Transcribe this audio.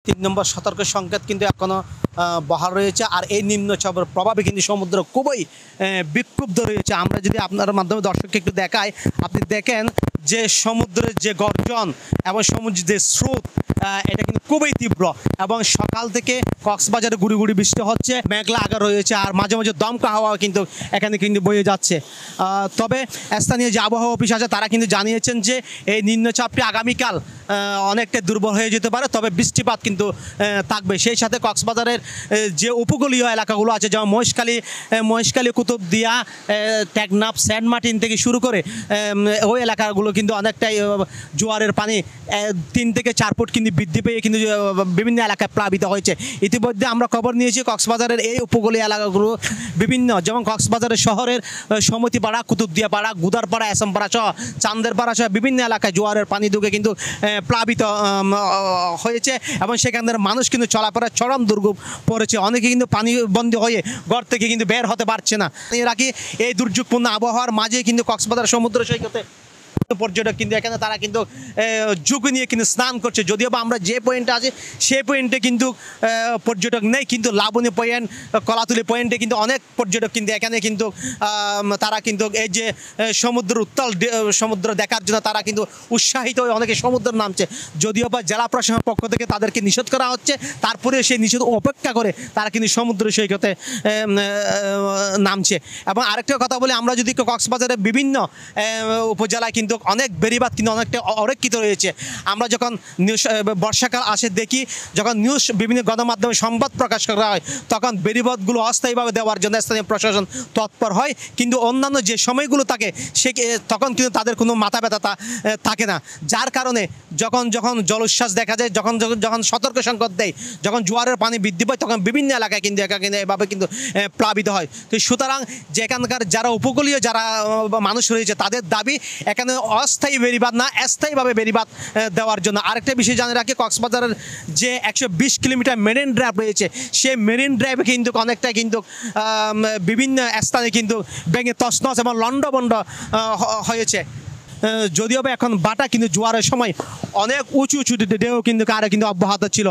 3 নম্বর সতর্ক সংকেত কিন্তু এখনো বহাল রয়েছে। আর এই নিম্নচাপের প্রভাবে কিন্তু সমুদ্র খুবই বিক্ষুব্ধ রয়েছে। আমরা যদি আপনার মাধ্যমে দর্শককে একটু দেখাই, আপনি দেখেন যে সমুদ্রের যে গর্জন এবং সমুদ্রের যে স্রোত, এটা কিন্তু খুবই তীব্র এবং সকাল থেকে কক্সবাজারে গুড়ি গুড়ি বৃষ্টি হচ্ছে, মেঘলা আকার রয়েছে আর মাঝে মাঝে দমকা হাওয়া কিন্তু এখানে কিন্তু বয়ে যাচ্ছে। তবে স্থানীয় যে আবহাওয়া অফিস আছে তারা কিন্তু জানিয়েছেন যে এই নিম্নচাপটি আগামীকাল অনেকটা দুর্বল হয়ে যেতে পারে, তবে বৃষ্টিপাত কিন্তু থাকবে। সেই সাথে কক্সবাজারের যে উপকূলীয় এলাকাগুলো আছে যেমন মহেশখালী, কুতুবদিয়া, টেকনাফ, সেন্ট মার্টিন থেকে শুরু করে ওই এলাকাগুলো কিন্তু অনেকটাই জোয়ারের পানি 3 থেকে 4 ফুট কিন্তু বৃদ্ধি পেয়ে কিন্তু বিভিন্ন এলাকায় প্লাবিত হয়েছে। ইতিমধ্যে আমরা খবর নিয়েছি কক্সবাজারের এই উপকূলীয় এলাকাগুলো বিভিন্ন, যেমন কক্সবাজারের শহরের সমিতিপাড়া, কুতুবদিয়াপাড়া, গুদারপাড়া, এসমপাড়া সহ চান্দেরপাড়া সহ বিভিন্ন এলাকায় জোয়ারের পানি ঢুকে কিন্তু প্লাবিত হয়েছে এবং সেখানের মানুষ কিন্তু চলাফেরার চরম দুর্ভোগ পড়েছে। অনেকে কিন্তু পানিবন্দী হয়ে ঘর থেকে কিন্তু বের হতে পারছে না। এর আগে এই দুর্যোগপূর্ণ আবহাওয়ার মাঝে কিন্তু কক্সবাজার সমুদ্র সৈকতে পর্যটক কিন্তু এখানে তারা কিন্তু ঝুঁকি নিয়ে কিন্তু স্নান করছে। যদিও বা আমরা যে পয়েন্টে আছি সেই পয়েন্টে কিন্তু পর্যটক নেই, কিন্তু লাবণী পয়েন্ট, কলাতুলি পয়েন্টে কিন্তু অনেক পর্যটক কিন্তু এখানে কিন্তু তারা কিন্তু এই যে সমুদ্র দেখার জন্য তারা কিন্তু উৎসাহিত হয়ে অনেকে সমুদ্র নামছে। যদিও বা জেলা প্রশাসনের পক্ষ থেকে তাদেরকে নিষেধ করা হচ্ছে, তারপরে সেই নিষেধ অপেক্ষা করে তারা কিন্তু সমুদ্র সৈকতে নামছে। এবং আরেকটা কথা বলি, আমরা যদি কক্সবাজারের বিভিন্ন উপজেলায় কিন্তু অনেক বেড়িবাঁধ কিন্তু অনেকটা অরক্ষিত রয়েছে। আমরা যখন বর্ষাকাল আসে দেখি, যখন বিভিন্ন গণমাধ্যমে সংবাদ প্রকাশ করা হয় তখন বেড়িবাঁধগুলো অস্থায়ীভাবে দেওয়ার জন্য স্থানীয় প্রশাসন তৎপর হয়, কিন্তু অন্যান্য যে সময়গুলো থাকে তখন কিন্তু তাদের কোনো মাথা ব্যথা থাকে না। যার কারণে যখন জলোচ্ছ্বাস দেখা যায়, যখন সতর্ক সংকেত দেয়, যখন জোয়ারের পানি বৃদ্ধি পায় তখন বিভিন্ন এলাকায় কিন্তু এভাবে কিন্তু প্লাবিত হয়। তো সুতরাং যে এখানকার যারা উপকূলীয় যারা মানুষ রয়েছে তাদের দাবি এখানে অস্থায়ী বেড়িবাঁধ না, স্থায়ীভাবে বেড়িবাঁধ দেওয়ার জন্য। আরেকটা বিষয় জানে রাখি, কক্সবাজারের যে 120 কিলোমিটার মেরিন ড্রাইভ রয়েছে সেই মেরিন ড্রাইভে কিন্তু অনেকটা কিন্তু বিভিন্ন স্থানে কিন্তু ভেঙে তছনছ এবং লন্ডভন্ড হয়েছে। যদিও বা এখন বাটা কিন্তু জোয়ারের সময় অনেক উঁচু ঢেউ কিন্তু আরও কিন্তু অব্যাহত ছিল।